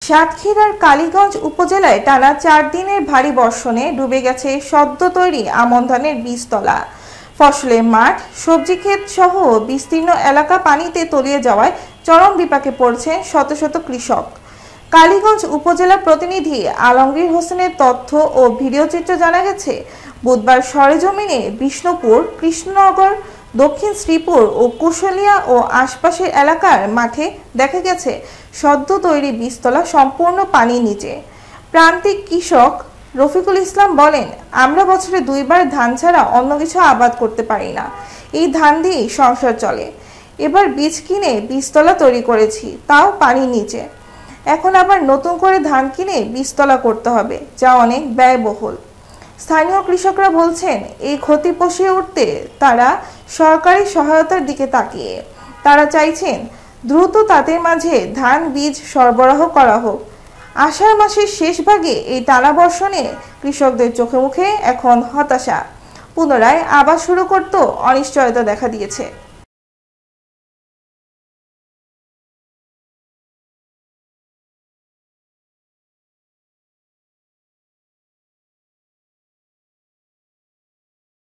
সাতক্ষীরার কালীগঞ্জ উপজেলায় টানা 4 দিনের ভারী বর্ষণে ডুবে গেছে সদ্য তৈরি আমন ধানের বীজতলা। ফসলের মাঠ, সবজি ক্ষেত সহ বিস্তীর্ণ এলাকা পানিতে তলিয়ে যাওয়ায় চরম বিপাকে পড়ছে শত শত কৃষক। কালীগঞ্জ উপজেলা প্রতিনিধি আলমগীর হোসেনের তথ্য ও ভিডিও চিত্রে জানা গেছে, বুধবার সরেজমিনে বিষ্ণুপুর, কৃষ্ণনগর, দক্ষিণ শ্রীপুর ও কুশলিয়া ও আশপাশের এলাকার মাঠে দেখা গেছে সদ্য তৈরি বীজতলা সম্পূর্ণ পানির নিচে। প্রান্তিক কৃষক রফিকুল ইসলাম বলেন, আমরা বছরে 2 বার ধান ছাড়া অন্য কিছু আবাদ করতে পারি না, এই ধান দিয়েই সংসার চলে। এবার বীজ কিনে বীজতলা তৈরি করেছি, তাও পানির নিচে। এখন আবার নতুন করে ধান কিনে বীজতলা করতে হবে, যা অনেক ব্যয়বহুল। স্থানীয় কৃষকরা বলছেন, এই ক্ষতি পুষিয়ে উঠতে তারা সরকারি সহায়তার দিকে তাকিয়ে তারা চাইছেন দ্রুত তাদের মাঝে ধান বীজ সরবরাহ করা হোক। আষাঢ় মাসের শেষ ভাগে এই টানা বর্ষণে কৃষকদের চোখে মুখে এখন হতাশা, পুনরায় আবার শুরু করতেও অনিশ্চয়তা দেখা দিয়েছে।